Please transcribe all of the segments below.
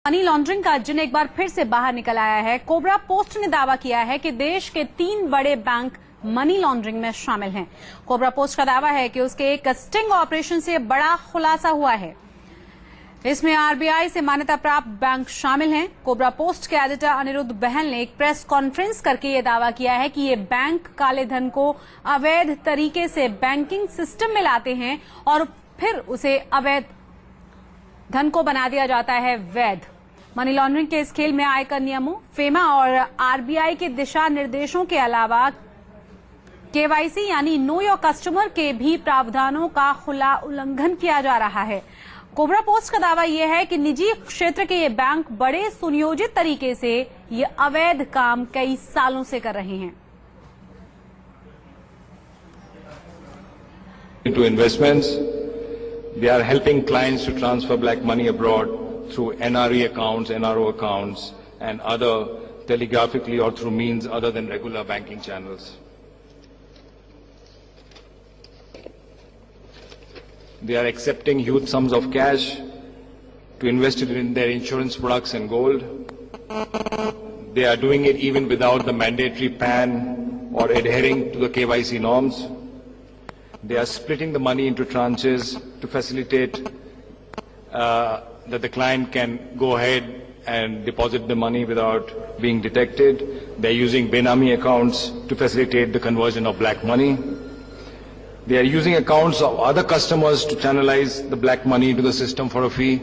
Money laundering का जिन एक बार फिर से बाहर निकल आया है। कोबरा पोस्ट ने दावा किया है कि देश के 3 बड़े बैंक मनी लॉन्ड्रिंग में शामिल हैं। कोबरा पोस्ट का दावा है कि उसके एक स्टिंग ऑपरेशन से बड़ा खुलासा हुआ है। इसमें आरबीआई से मान्यता प्राप्त बैंक शामिल हैं। कोबरा पोस्ट के एडिटर अनिरुद्ध बहल ने एक प्रेस कॉन्फ्रेंस करके ये दावा किया है कि ये बैंक काले धन को अवैध तरीके से बैंकिंग सिस्टम में लाते हैं और फिर उसे अवैध धन को बना दिया जाता है वैध। मनी लॉन्ड्रिंग के इस खेल में आयकर नियमों, फेमा और आरबीआई के दिशा निर्देशों के अलावा केवाईसी यानी नो योर कस्टमर के भी प्रावधानों का खुला उल्लंघन किया जा रहा है। कोबरा पोस्ट का दावा यह है कि निजी क्षेत्र के ये बैंक बड़े सुनियोजित तरीके से ये अवैध काम कई सालों से कर रहे हैं। Into investments, they are helping clients to transfer black money abroad through NRE accounts, NRO accounts, and other telegraphically or through means other than regular banking channels. They are accepting huge sums of cash to invest it in their insurance products and gold. They are doing it even without the mandatory PAN or adhering to the KYC norms. They are splitting the money into tranches to facilitate that the client can go ahead and deposit the money without being detected. They are using Benami accounts to facilitate the conversion of black money. They are using accounts of other customers to channelize the black money into the system for a fee.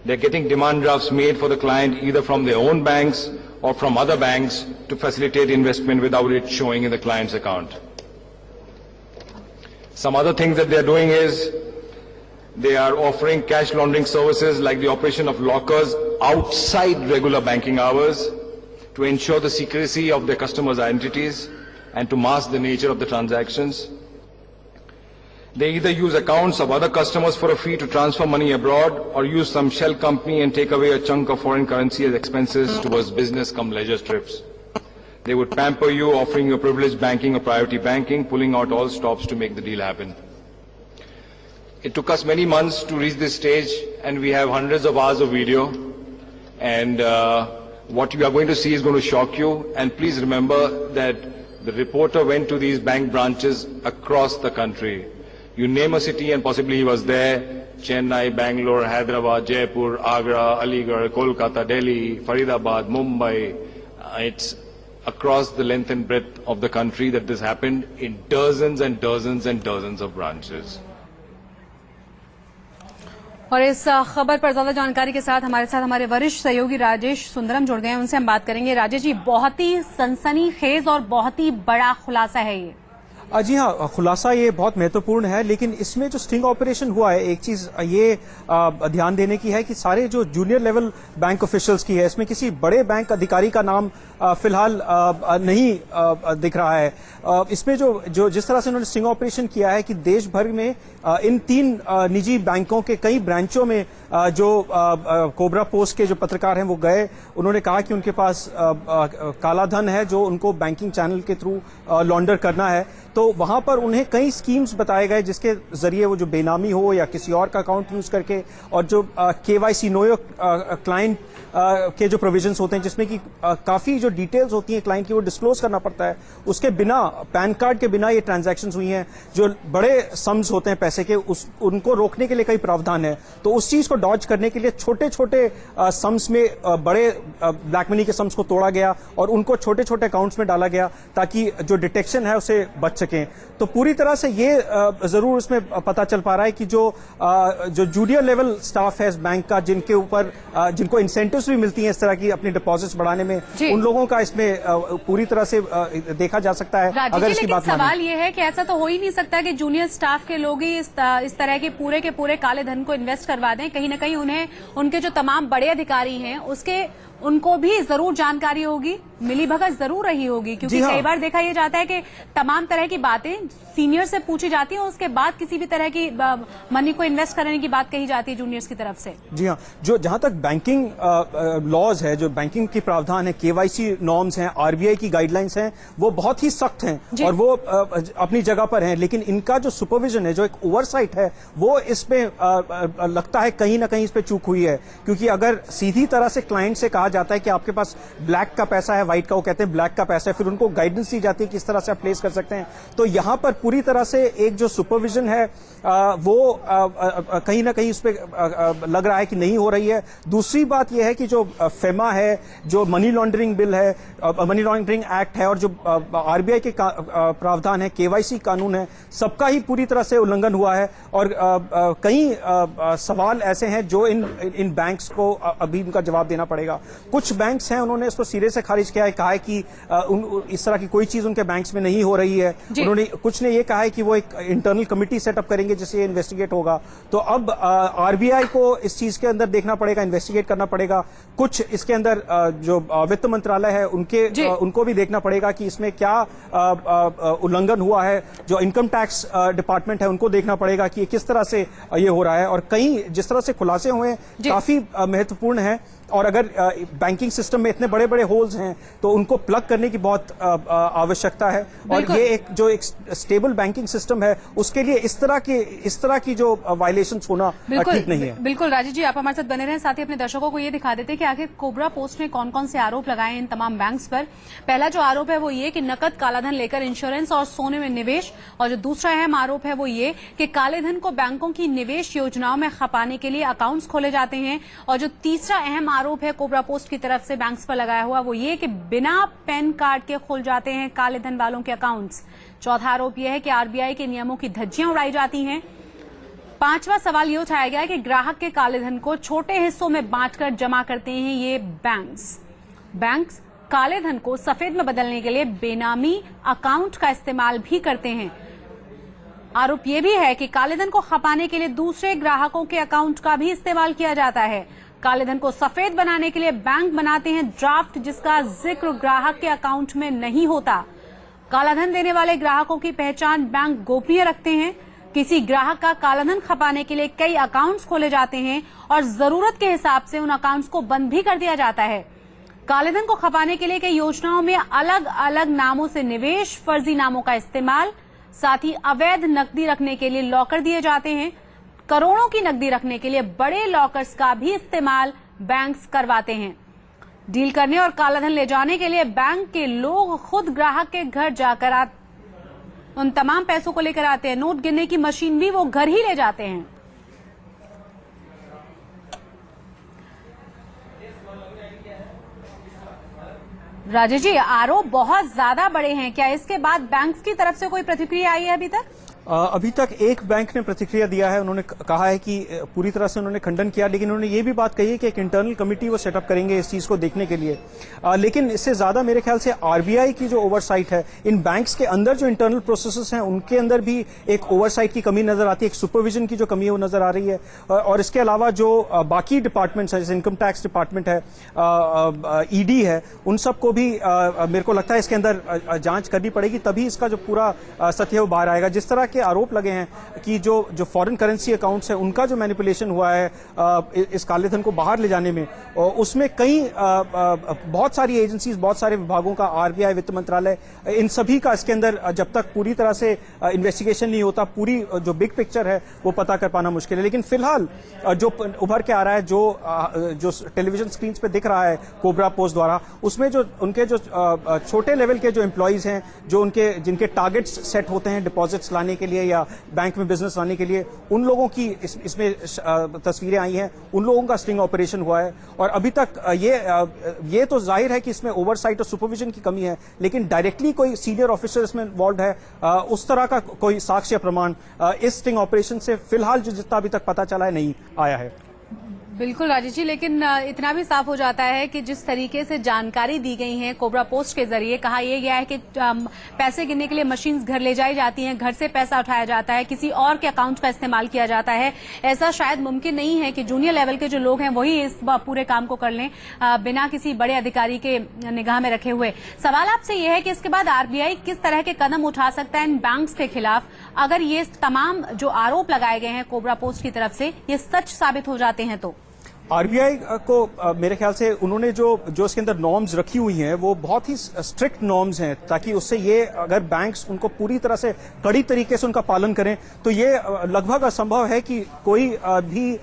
They are getting demand drafts made for the client either from their own banks or from other banks to facilitate investment without it showing in the client's account. Some other things that they are doing is they are offering cash laundering services like the operation of lockers outside regular banking hours to ensure the secrecy of their customers' identities and to mask the nature of the transactions. They either use accounts of other customers for a fee to transfer money abroad or use some shell company and take away a chunk of foreign currency as expenses towards business come leisure trips. They would pamper you, offering you privileged banking or priority banking, pulling out all stops to make the deal happen. It took us many months to reach this stage, and we have hundreds of hours of video. And what you are going to see is going to shock you. And please remember that the reporter went to these bank branches across the country. You name a city and possibly he was there. Chennai, Bangalore, Hyderabad, Jaipur, Agra, Aligarh, Kolkata, Delhi, Faridabad, Mumbai. It's across the length and breadth of the country that this happened in dozens and dozens and dozens of branches. और इस खबर पर ज्यादा जानकारी के साथ हमारे वरिष्ठ सहयोगी राजेश सुंदरम जुड़ गए हैं। उनसे हम बात करेंगे। राजेश जी, बहुत ही सनसनीखेज और बहुत ही बड़ा खुलासा है ये। जी हाँ, खुलासा ये बहुत महत्वपूर्ण है, लेकिन इसमें जो स्टिंग ऑपरेशन हुआ है, एक चीज ये ध्यान देने की है कि सारे जो जूनियर लेवल बैंक ऑफिशियल्स की है, इसमें किसी बड़े बैंक अधिकारी का नाम फिलहाल नहीं दिख रहा है। इसमें जो जिस तरह से उन्होंने स्टिंग ऑपरेशन किया है कि देश भर में इन 3 निजी बैंकों के कई ब्रांचों में जो कोबरा पोस्ट के जो पत्रकार हैं वो गए, उन्होंने कहा कि उनके पास काला धन है जो उनको बैंकिंग चैनल के थ्रू लॉन्डर करना है। तो वहां पर उन्हें कई स्कीम्स बताए गए जिसके जरिए वो जो बेनामी हो या किसी और का अकाउंट यूज करके, और जो केवाईसी नो योर क्लाइंट के जो प्रोविजंस होते हैं जिसमें कि काफी जो डिटेल्स होती हैं क्लाइंट की वो डिस्क्लोज करना पड़ता है, उसके बिना पैन कार्ड के बिना ये ट्रांजैक्शंस हुई हैं। जो बड़े सम्स होते हैं पैसे के उनको रोकने के लिए कई प्रावधान है। तो उस चीज को डॉज करने के लिए छोटे छोटे सम्स में बड़े ब्लैक मनी के सम्स को तोड़ा गया और उनको छोटे छोटे अकाउंट्स में डाला गया ताकि जो डिटेक्शन है उसे बच सकें। तो पूरी तरह से ये जरूर इसमें पता चल पा रहा है कि जो जूनियर लेवल स्टाफ है इस बैंक का, जिनके ऊपर जिनको इंसेंटिव्स भी मिलती हैं इस तरह की अपनी डिपॉजिट्स बढ़ाने में, उन लोगों का इसमें पूरी तरह से देखा जा सकता है। अगर इसकी बात सवाल ये है कि ऐसा तो हो ही नहीं सकता कि जूनियर स्टाफ के लोग ही इस तरह के पूरे काले धन को इन्वेस्ट करवा दें। कहीं ना कहीं उन्हें उनके जो तमाम बड़े अधिकारी हैं उनको भी जरूर जानकारी होगी। मिलीभगत जरूर रही होगी, क्योंकि कई बार देखा यह जाता है कि तमाम तरह की बातें सीनियर से पूछी जाती हैं, उसके बाद किसी भी तरह की मनी को इन्वेस्ट करने की बात कही जाती है जूनियर्स की तरफ से। जी हाँ, जो जहां तक बैंकिंग लॉज है, जो बैंकिंग की प्रावधान है, केवाईसी नॉर्म्स हैं, आरबीआई की गाइडलाइंस हैं, वो बहुत ही सख्त हैं और वो अपनी जगह पर हैं, लेकिन इनका जो सुपरविजन है, जो एक ओवरसाइट है, वो इसमें लगता है कहीं ना कहीं इस पे चूक हुई है। क्योंकि अगर सीधी तरह से क्लाइंट से कहा जाता है कि आपके पास ब्लैक का पैसा है, व्हाइट का वो कहते हैं ब्लैक का पैसा है, फिर उनको गाइडेंस दी जाती है किस तरह से आप प्लेस कर सकते हैं, तो यहां पर पूरी तरह से एक जो सुपरविजन है वो कहीं ना कहीं उस पर लग रहा है कि नहीं हो रही है। दूसरी बात यह है कि जो फेमा है, जो मनी लॉन्ड्रिंग बिल है, मनी लॉन्ड्रिंग एक्ट है, और जो आरबीआई के प्रावधान है, केवाईसी कानून है, सबका ही पूरी तरह से उल्लंघन हुआ है। और कई सवाल ऐसे हैं जो इन बैंक्स को अभी उनका जवाब देना पड़ेगा। कुछ बैंक्स हैं, उन्होंने इसको सिरे से खारिज किया है, कहा है कि इस तरह की कोई चीज उनके बैंक्स में नहीं हो रही है। उन्होंने कुछ ने ये कहा है कि वो एक इंटरनल कमिटी सेटअप करेंगे जिससे इन्वेस्टिगेट होगा। तो अब आरबीआई को इस चीज के अंदर देखना पड़ेगा, इन्वेस्टिगेट करना पड़ेगा। कुछ इसके अंदर जो वित्त मंत्रालय है उनको भी देखना पड़ेगा कि इसमें क्या उल्लंघन हुआ है। जो इनकम टैक्स डिपार्टमेंट है उनको देखना पड़ेगा कि किस तरह से ये हो रहा है। और कई जिस तरह से खुलासे हुए काफी महत्वपूर्ण है, और अगर बैंकिंग सिस्टम में इतने बड़े बड़े होल्स हैं तो उनको प्लग करने की बहुत आवश्यकता है। और ये एक स्टेबल बैंकिंग सिस्टम है, उसके लिए इस तरह की जो वायलेशंस होना ठीक नहीं है। बिल्कुल राजीव जी, आप हमारे साथ बने रहें। साथ ही अपने दर्शकों को ये दिखा देते हैं कि आखिर कोबरा पोस्ट ने कौन कौन से आरोप लगाए हैं इन तमाम बैंक्स पर। पहला जो आरोप है वो ये कि नकद कालाधन लेकर इंश्योरेंस और सोने में निवेश, और जो दूसरा अहम आरोप है वो ये कि कालेधन को बैंकों की निवेश योजनाओं में खपाने के लिए अकाउंट्स खोले जाते हैं। और जो तीसरा अहम आरोप है कोबरा पोस्ट की तरफ से बैंक्स पर लगाया हुआ वो ये कि बिना पैन कार्ड के खुल जाते हैं काले धन वालों के अकाउंट्स। चौथा आरोप यह है कि आरबीआई के नियमों की धज्जियां उड़ाई जाती हैं। पांचवा सवाल ये उठाया गया है कि ग्राहक के काले धन को छोटे हिस्सों में बांटकर जमा करते हैं ये बैंक्स काले धन को सफेद में बदलने के लिए बेनामी अकाउंट का इस्तेमाल भी करते हैं। आरोप यह भी है कि काले धन को खपाने के लिए दूसरे ग्राहकों के अकाउंट का भी इस्तेमाल किया जाता है। काले धन को सफेद बनाने के लिए बैंक बनाते हैं ड्राफ्ट जिसका जिक्र ग्राहक के अकाउंट में नहीं होता। काला धन देने वाले ग्राहकों की पहचान बैंक गोपनीय रखते हैं। किसी ग्राहक का काला धन खपाने के लिए कई अकाउंट्स खोले जाते हैं और जरूरत के हिसाब से उन अकाउंट्स को बंद भी कर दिया जाता है। काले धन को खपाने के लिए कई योजनाओं में अलग अलग नामों से निवेश, फर्जी नामों का इस्तेमाल, साथ ही अवैध नकदी रखने के लिए लॉकर दिए जाते हैं। करोड़ों की नकदी रखने के लिए बड़े लॉकर्स का भी इस्तेमाल बैंक्स करवाते हैं। डील करने और कालाधन ले जाने के लिए बैंक के लोग खुद ग्राहक के घर जाकर उन तमाम पैसों को लेकर आते हैं। नोट गिनने की मशीन भी वो घर ही ले जाते हैं। राजेश जी, आरोप बहुत ज्यादा बड़े हैं, क्या इसके बाद बैंक्स की तरफ से कोई प्रतिक्रिया आई है अभी तक? अभी तक एक बैंक ने प्रतिक्रिया दिया है। उन्होंने कहा है कि पूरी तरह से उन्होंने खंडन किया, लेकिन उन्होंने ये भी बात कही है कि एक इंटरनल कमिटी वो सेटअप करेंगे इस चीज को देखने के लिए। लेकिन इससे ज्यादा मेरे ख्याल से आरबीआई की जो ओवरसाइट है, इन बैंक्स के अंदर जो इंटरनल प्रोसेसेस हैं उनके अंदर भी एक ओवरसाइट की कमी नजर आती है, एक सुपरविजन की जो कमी है वो नजर आ रही है। और इसके अलावा जो बाकी डिपार्टमेंट्स है, जैसे इनकम टैक्स डिपार्टमेंट है, ईडी है, उन सबको भी मेरे को लगता है इसके अंदर जांच करनी पड़ेगी, तभी इसका जो पूरा सत्य वो बाहर आएगा। जिस तरह के आरोप लगे हैं कि जो फॉरेन करेंसी अकाउंट्स है उनका जो मैनिपुलेशन हुआ है इस काले धन को बाहर ले जाने में, उसमें कई बहुत सारी एजेंसीज, बहुत सारे विभागों का, आरबीआई, वित्त मंत्रालय, इन सभी का इसके अंदर जब तक पूरी तरह से इन्वेस्टिगेशन नहीं होता, पूरी जो बिग पिक्चर है वो पता कर पाना मुश्किल है। लेकिन फिलहाल जो उभर के आ रहा है, जो टेलीविजन स्क्रीन पे दिख रहा है कोबरा पोस्ट द्वारा, उसमें जो उनके जो छोटे लेवल के जो एम्प्लॉइज हैं, जो जिनके टारगेट्स सेट होते हैं डिपॉजिट्स लाने के लिए या बैंक में बिजनेस लाने के लिए, उन लोगों की इसमें तस्वीरें आई हैं, उन लोगों का स्टिंग ऑपरेशन हुआ है। और अभी तक ये तो जाहिर है कि इसमें ओवरसाइट और सुपरविजन की कमी है, लेकिन डायरेक्टली कोई सीनियर ऑफिसर इसमें इन्वॉल्व है, उस तरह का कोई साक्ष्य प्रमाण इस स्टिंग ऑपरेशन से फिलहाल जो जितना अभी तक पता चला है नहीं आया है। बिल्कुल राजेश जी, लेकिन इतना भी साफ हो जाता है कि जिस तरीके से जानकारी दी गई है कोबरा पोस्ट के जरिए, कहा यह गया है कि पैसे गिनने के लिए मशीन्स घर ले जाई जाती हैं, घर से पैसा उठाया जाता है, किसी और के अकाउंट का इस्तेमाल किया जाता है। ऐसा शायद मुमकिन नहीं है कि जूनियर लेवल के जो लोग हैं वही इस पूरे काम को कर लें बिना किसी बड़े अधिकारी के निगाह में रखे हुए। सवाल आपसे यह है कि इसके बाद आरबीआई किस तरह के कदम उठा सकता है इन बैंक्स के खिलाफ, अगर ये तमाम जो आरोप लगाए गए हैं कोबरा पोस्ट की तरफ से ये सच साबित हो जाते हैं तो? आरबीआई को मेरे ख्याल से उन्होंने जो इसके अंदर नॉर्म्स रखी हुई हैं वो बहुत ही स्ट्रिक्ट नॉर्म्स हैं, ताकि उससे ये अगर बैंक्स उनको पूरी तरह से कड़ी तरीके से उनका पालन करें तो ये लगभग असंभव है कि कोई भी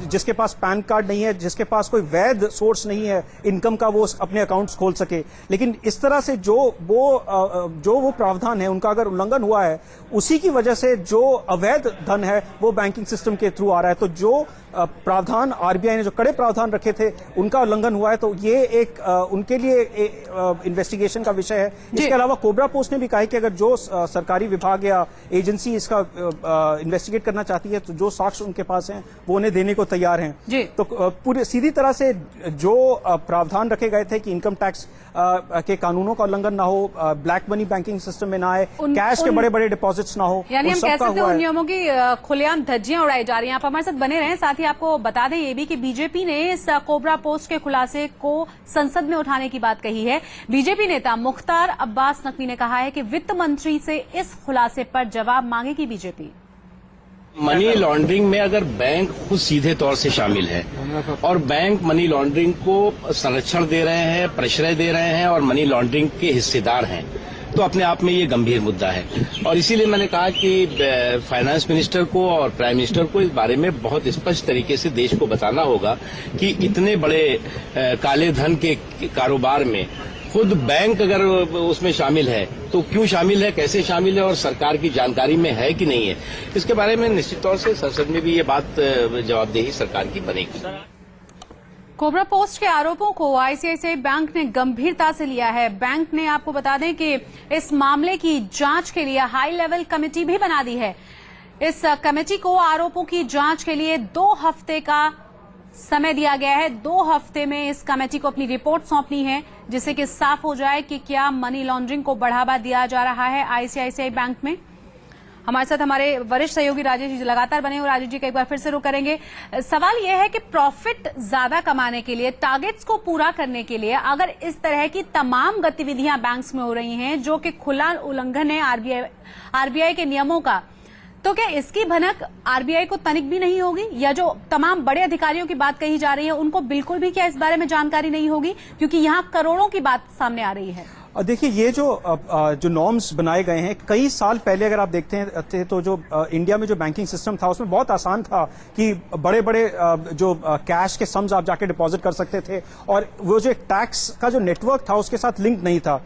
जिसके पास पैन कार्ड नहीं है, जिसके पास कोई वैध सोर्स नहीं है इनकम का, वो अपने अकाउंट्स खोल सके। लेकिन इस तरह से जो वो प्रावधान है उनका अगर उल्लंघन हुआ है, उसी की वजह से जो अवैध धन है वो बैंकिंग सिस्टम के थ्रू आ रहा है। तो जो प्रावधान आरबीआई ने जो कड़े प्रावधान रखे थे उनका उल्लंघन हुआ है, तो ये एक उनके लिए इन्वेस्टिगेशन का विषय है। इसके अलावा कोबरा पोस्ट ने भी कहा है कि अगर जो सरकारी विभाग या एजेंसी इसका इन्वेस्टिगेट करना चाहती है तो जो साक्ष्य उनके पास हैं वो उन्हें देने को तैयार हैं। तो पूरे सीधी तरह से जो प्रावधान रखे गए थे कि इनकम टैक्स के कानूनों का उल्लंघन ना हो, ब्लैक मनी बैंकिंग सिस्टम में ना आए, कैश के बड़े बड़े डिपॉजिट्स ना हो, यानी हम कह सकते हैं उन नियमों की खुलेआम धज्जियां उड़ाई जा रही हैं। आप हमारे साथ बने रहें। साथ ही आपको बता दें ये भी कि बीजेपी ने इस कोबरा पोस्ट के खुलासे को संसद में उठाने की बात कही है। बीजेपी नेता मुख्तार अब्बास नकवी ने कहा है कि वित्त मंत्री से इस खुलासे पर जवाब मांगेगी बीजेपी। मनी लॉन्ड्रिंग में अगर बैंक खुद सीधे तौर से शामिल है और बैंक मनी लॉन्ड्रिंग को संरक्षण दे रहे हैं, प्रश्रय दे रहे हैं और मनी लॉन्ड्रिंग के हिस्सेदार हैं, तो अपने आप में ये गंभीर मुद्दा है। और इसीलिए मैंने कहा कि फाइनेंस मिनिस्टर को और प्राइम मिनिस्टर को इस बारे में बहुत स्पष्ट तरीके से देश को बताना होगा कि इतने बड़े काले धन के कारोबार में खुद बैंक अगर उसमें शामिल है तो क्यों शामिल है, कैसे शामिल है और सरकार की जानकारी में है कि नहीं है, इसके बारे में निश्चित तौर से संसद में भी ये बात जवाबदेही सरकार की बनेगी। कोबरा पोस्ट के आरोपों को आईसीआईसीआई बैंक ने गंभीरता से लिया है। बैंक ने आपको बता दें कि इस मामले की जांच के लिए हाई लेवल कमेटी भी बना दी है। इस कमेटी को आरोपों की जांच के लिए 2 हफ्ते का समय दिया गया है। 2 हफ्ते में इस कमेटी को अपनी रिपोर्ट सौंपनी है, जिससे कि साफ हो जाए कि क्या मनी लॉन्ड्रिंग को बढ़ावा दिया जा रहा है आईसीआईसीआई बैंक में। हमारे साथ हमारे वरिष्ठ सहयोगी राजेश जी लगातार बने हुए। राजेश जी का एक बार फिर से रुख करेंगे। सवाल यह है कि प्रॉफिट ज्यादा कमाने के लिए, टारगेट्स को पूरा करने के लिए अगर इस तरह की तमाम गतिविधियां बैंक्स में हो रही हैं जो कि खुला उल्लंघन है आरबीआई के नियमों का, तो क्या इसकी भनक आरबीआई को तनिक भी नहीं होगी? या जो तमाम बड़े अधिकारियों की बात कही जा रही है उनको बिल्कुल भी क्या इस बारे में जानकारी नहीं होगी, क्योंकि यहां करोड़ों की बात सामने आ रही है? देखिए, ये जो नॉर्म्स बनाए गए हैं कई साल पहले अगर आप देखते हैं तो जो इंडिया में जो बैंकिंग सिस्टम था उसमें बहुत आसान था कि बड़े बड़े जो कैश के सम्स आप जाके डिपॉजिट कर सकते थे और वो जो टैक्स का जो नेटवर्क था उसके साथ लिंक नहीं था।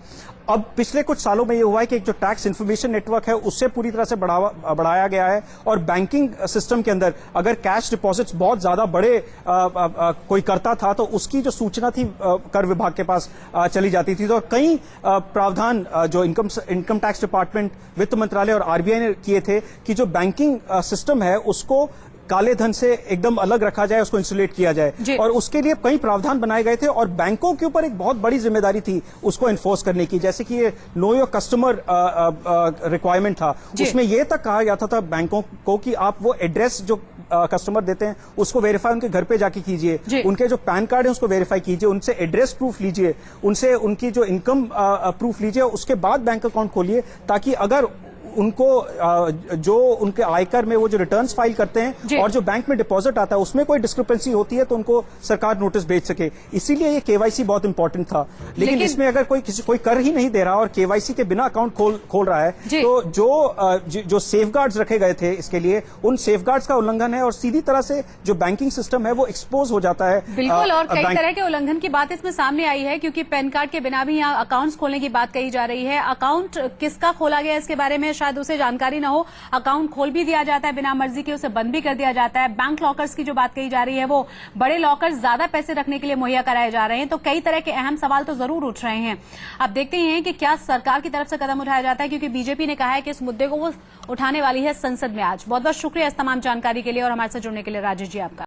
अब पिछले कुछ सालों में ये हुआ है कि एक जो टैक्स इन्फॉर्मेशन नेटवर्क है उससे पूरी तरह से बढ़ाया गया है और बैंकिंग सिस्टम के अंदर अगर कैश डिपॉजिट्स बहुत ज्यादा बड़े कोई करता था तो उसकी जो सूचना थी कर विभाग के पास चली जाती थी। तो कई प्रावधान जो इनकम टैक्स डिपार्टमेंट, वित्त मंत्रालय और आरबीआई ने किए थे कि जो बैंकिंग सिस्टम है उसको काले धन से एकदम अलग रखा जाए, उसको इंसुलेट किया जाए और उसके लिए कई प्रावधान बनाए गए थे और बैंकों के ऊपर एक बहुत बड़ी जिम्मेदारी थी उसको एनफोर्स करने की। जैसे कि ये नो योर कस्टमर रिक्वायरमेंट था, उसमें यह तक कहा जाता था बैंकों को कि आप वो एड्रेस जो कस्टमर देते हैं उसको वेरीफाई उनके घर पे जाके कीजिए, उनके जो पैन कार्ड है उसको वेरीफाई कीजिए, उनसे एड्रेस प्रूफ लीजिए, उनसे उनकी जो इनकम प्रूफ लीजिए, उसके बाद बैंक अकाउंट खोलिए, ताकि अगर उनको जो उनके आयकर में वो जो रिटर्न्स फाइल करते हैं और जो बैंक में डिपॉजिट आता है उसमें कोई डिस्क्रिपेंसी होती है तो उनको सरकार नोटिस भेज सके। इसीलिए ये केवाईसी बहुत इंपॉर्टेंट था। लेकिन इसमें अगर कोई कर ही नहीं दे रहा और केवाईसी के बिना अकाउंट खोल रहा है तो जो सेफगार्ड्स रखे गए थे इसके लिए, उन सेफगार्ड्स का उल्लंघन है और सीधी तरह से जो बैंकिंग सिस्टम है वो एक्सपोज हो जाता है। बिल्कुल, और कई तरह के उल्लंघन की बात इसमें सामने आई है, क्योंकि पैन कार्ड के बिना भी यहाँ अकाउंट्स खोलने की बात कही जा रही है। अकाउंट किसका खोला गया इसके बारे में शायद उसे जानकारी न हो, अकाउंट खोल भी दिया जाता है बिना मर्जी के, उसे बंद भी कर दिया जाता है। बैंक लॉकर्स की जो बात कही जा रही है वो बड़े लॉकर्स ज्यादा पैसे रखने के लिए मुहैया कराए जा रहे हैं। तो कई तरह के अहम सवाल तो जरूर उठ रहे हैं। अब देखते हैं कि क्या सरकार की तरफ से कदम उठाया जाता है, क्योंकि बीजेपी ने कहा है कि इस मुद्दे को वो उठाने वाली है संसद में आज। बहुत बहुत शुक्रिया इस तमाम जानकारी के लिए और हमारे साथ जुड़ने के लिए राजेश जी आपका।